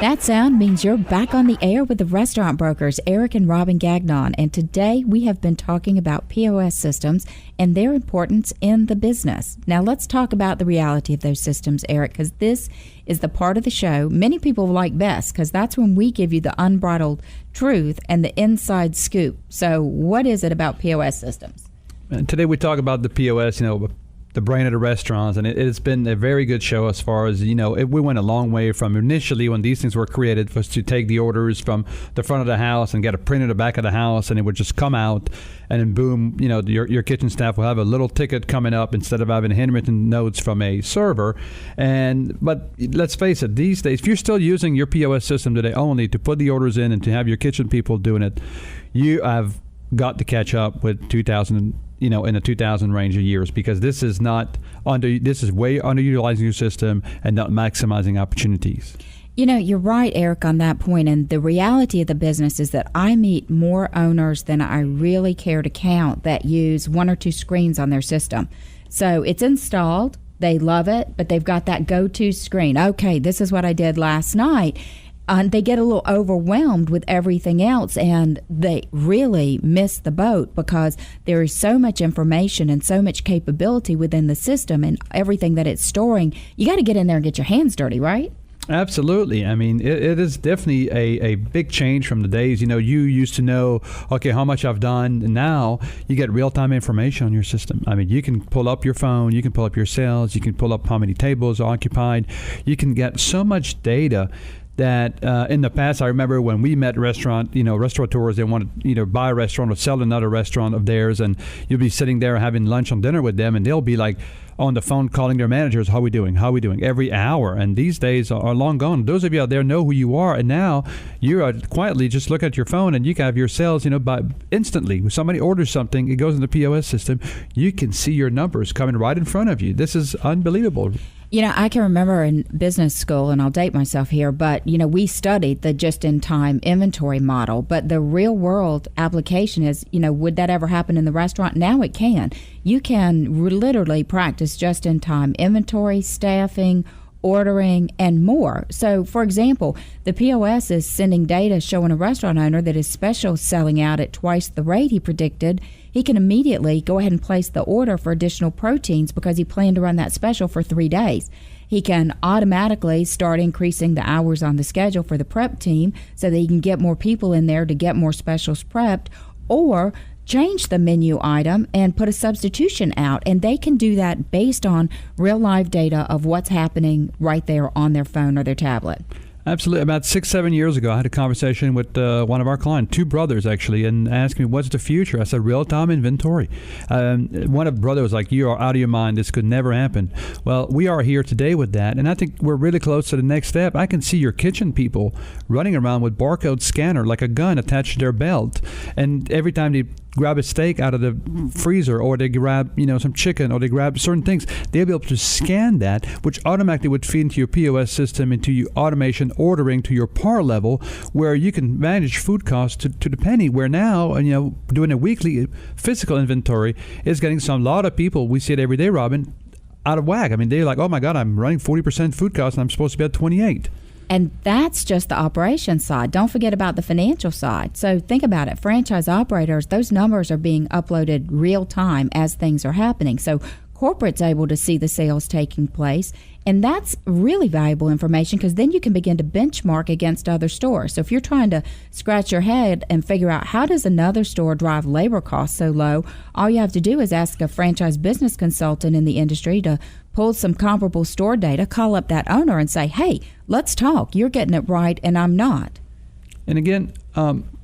That sound means you're back on the air with the restaurant brokers, Eric and Robin Gagnon. And today we have been talking about POS systems and their importance in the business. Now let's talk about the reality of those systems, Eric, because this is the part of the show many people like best, because that's when we give you the unbridled truth and the inside scoop. So what is it about POS systems? And today we talk about the POS, the brain of the restaurants, and it's been a very good show as far as, we went a long way from initially when these things were created was to take the orders from the front of the house and get a print at the back of the house, and it would just come out, and then boom, your kitchen staff will have a little ticket coming up instead of having handwritten notes from a server. But let's face it, these days, if you're still using your POS system today only to put the orders in and to have your kitchen people doing it, you have got to catch up with 2000 in the 2000 range of years, because this is way underutilizing your system and not maximizing opportunities. You're right, Eric, on that point. And the reality of the business is that I meet more owners than I really care to count that use one or two screens on their system. So it's installed, they love it, but they've got that go-to screen. Okay, this is what I did last night. They get a little overwhelmed with everything else, and they really miss the boat because there is so much information and so much capability within the system and everything that it's storing. You got to get in there and get your hands dirty, right? Absolutely. I mean, it is definitely a big change from the days, you used to know, okay, how much I've done. And now you get real-time information on your system. I mean, you can pull up your phone, you can pull up your sales, you can pull up how many tables are occupied. You can get so much data that in the past, I remember when we met restaurateurs, they want to either buy a restaurant or sell another restaurant of theirs, and you'll be sitting there having lunch and dinner with them, and they'll be like on the phone calling their managers, how are we doing, every hour. And these days are long gone. Those of you out there know who you are, and now you quietly just look at your phone and you can have your sales, by instantly. When somebody orders something, it goes in the POS system, you can see your numbers coming right in front of you. This is unbelievable. I can remember in business school, and I'll date myself here, but, we studied the just-in-time inventory model. But the real-world application is, would that ever happen in the restaurant? Now it can. You can literally practice just-in-time inventory, staffing, ordering, and more. So, for example, the POS is sending data showing a restaurant owner that his special selling out at twice the rate he predicted. He can immediately go ahead and place the order for additional proteins because he planned to run that special for 3 days. He can automatically start increasing the hours on the schedule for the prep team so that he can get more people in there to get more specials prepped, or change the menu item and put a substitution out. And they can do that based on real live data of what's happening right there on their phone or their tablet. Absolutely. About 6-7 years ago, I had a conversation with one of our clients, two brothers actually, and asked me, what's the future? I said, real-time inventory. One of the brothers was like, you are out of your mind. This could never happen. Well, we are here today with that, and I think we're really close to the next step. I can see your kitchen people running around with barcode scanner like a gun attached to their belt, and every time they grab a steak out of the freezer, or they grab some chicken, or they grab certain things, they'll be able to scan that, which automatically would feed into your POS system, into your automation ordering to your par level, where you can manage food costs to the penny. Where now, doing a weekly physical inventory is getting a lot of people, we see it every day, Robin, out of whack. I mean, they're like, oh my God, I'm running 40% food costs and I'm supposed to be at 28. And that's just the operation side. Don't forget about the financial side. So think about it. Franchise operators, those numbers are being uploaded real time as things are happening. So corporate's able to see the sales taking place. And that's really valuable information, because then you can begin to benchmark against other stores. So if you're trying to scratch your head and figure out how does another store drive labor costs so low, all you have to do is ask a franchise business consultant in the industry to pull some comparable store data, call up that owner and say, hey, let's talk. You're getting it right and I'm not. And again,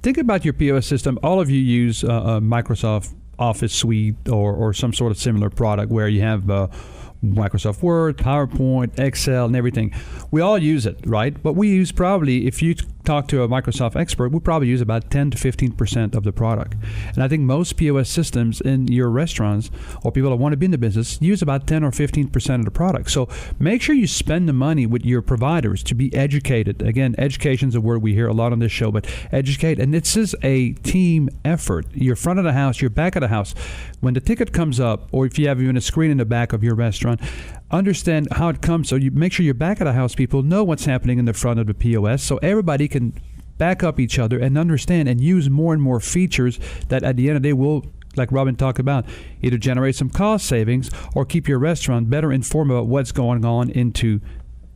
think about your POS system. All of you use Microsoft Office Suite or some sort of similar product where you have Microsoft Word, PowerPoint, Excel, and everything. We all use it, right? But we use probably, if you talk to a Microsoft expert, we probably use about 10 to 15% of the product. And I think most POS systems in your restaurants or people that want to be in the business use about 10 or 15% of the product. So make sure you spend the money with your providers to be educated. Again, education is a word we hear a lot on this show, but educate. And this is a team effort. Your front of the house, your back of the house. When the ticket comes up, or if you have even a screen in the back of your restaurant, understand how it comes. So you make sure your back of the house people know what's happening in the front of the POS, so everybody can back up each other and understand and use more and more features that at the end of the day will, like Robin talked about, either generate some cost savings or keep your restaurant better informed about what's going on into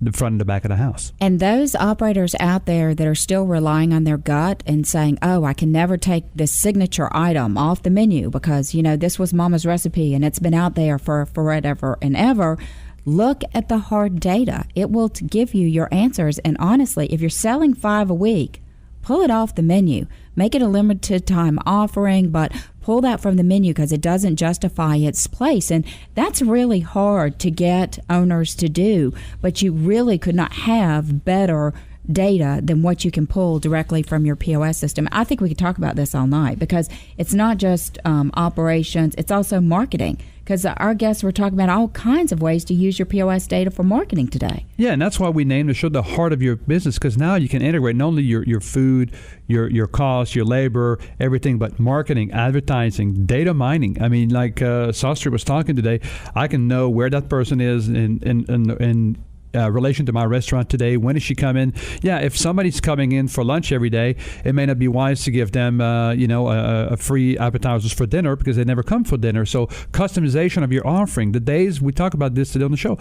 the front and the back of the house. And those operators out there that are still relying on their gut and saying, oh, I can never take this signature item off the menu because, this was Mama's recipe and it's been out there for forever and ever. Look at the hard data. It will give you your answers. And honestly, if you're selling 5 a week, pull it off the menu. Make it a limited time offering, but pull that from the menu because it doesn't justify its place. And that's really hard to get owners to do, but you really could not have better data than what you can pull directly from your POS system. I think we could talk about this all night because it's not just operations, it's also marketing. Because our guests were talking about all kinds of ways to use your POS data for marketing today. Yeah, and that's why we named the show The Heart of Your Business, because now you can integrate not only your food, your costs, your labor, everything, but marketing, advertising, data mining. I mean, like Sastry was talking today, I can know where that person is in relation to my restaurant today. When does she come in? Yeah, if somebody's coming in for lunch every day, it may not be wise to give them, a free appetizers for dinner because they never come for dinner. So customization of your offering. The days, we talk about this today on the show,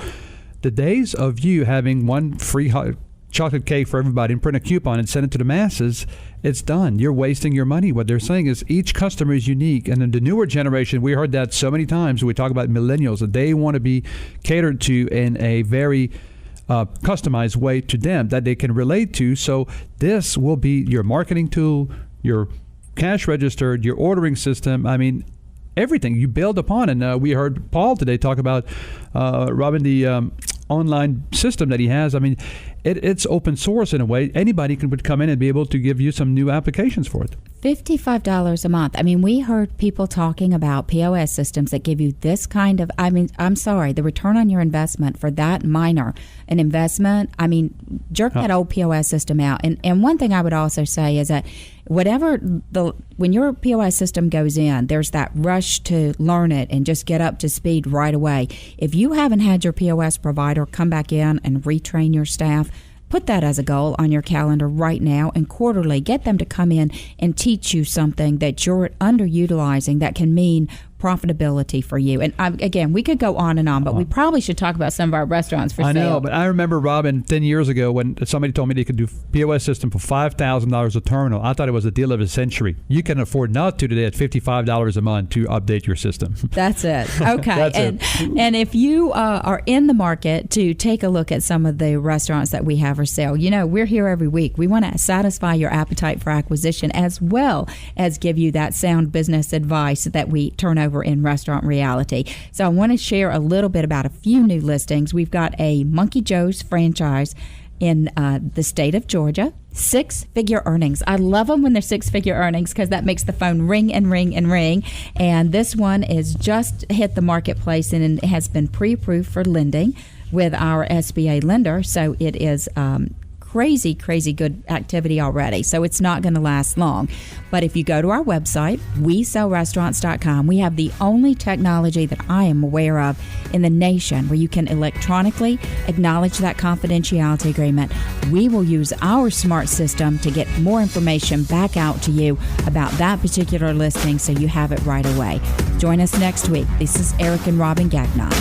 the days of you having one free chocolate cake for everybody and print a coupon and send it to the masses, it's done. You're wasting your money. What they're saying is each customer is unique. And in the newer generation, we heard that so many times when we talk about millennials, that they want to be catered to in a very customized way to them that they can relate to. So this will be your marketing tool, your cash register, your ordering system. I mean, everything you build upon. And we heard Paul today talk about, Robin, the online system that he has. I mean, it's open source in a way. Anybody would come in and be able to give you some new applications for it. $55 a month. I mean, we heard people talking about POS systems that give you this kind of, I'm sorry, the return on your investment for that minor an investment. I mean, jerk that old POS system out. And one thing I would also say is that when your POS system goes in, there's that rush to learn it and just get up to speed right away. If you haven't had your POS provider come back in and retrain your staff, put that as a goal on your calendar right now, and quarterly get them to come in and teach you something that you're underutilizing that can mean profitability for you. And again, we could go on and on, but we probably should talk about some of our restaurants for sale. I know, but I remember, Robin, 10 years ago when somebody told me they could do POS system for $5,000 a terminal. I thought it was a deal of a century. You can afford not to today at $55 a month to update your system. That's it. Okay. That's and if you are in the market to take a look at some of the restaurants that we have for sale, we're here every week. We want to satisfy your appetite for acquisition as well as give you that sound business advice that we turn over in Restaurant Reality. So I want to share a little bit about a few new listings. We've got a Monkey Joe's franchise in the state of Georgia. 6-figure earnings. I love them when they're 6-figure earnings because that makes the phone ring and ring and ring. And this one is just hit the marketplace and it has been pre-approved for lending with our SBA lender. So it is crazy good activity already. So it's not going to last long. But if you go to our website, WeSellRestaurants.com, we have the only technology that I am aware of in the nation where you can electronically acknowledge that confidentiality agreement. We will use our smart system to get more information back out to you about that particular listing so you have it right away. Join us next week. This is Eric and Robin Gagnon.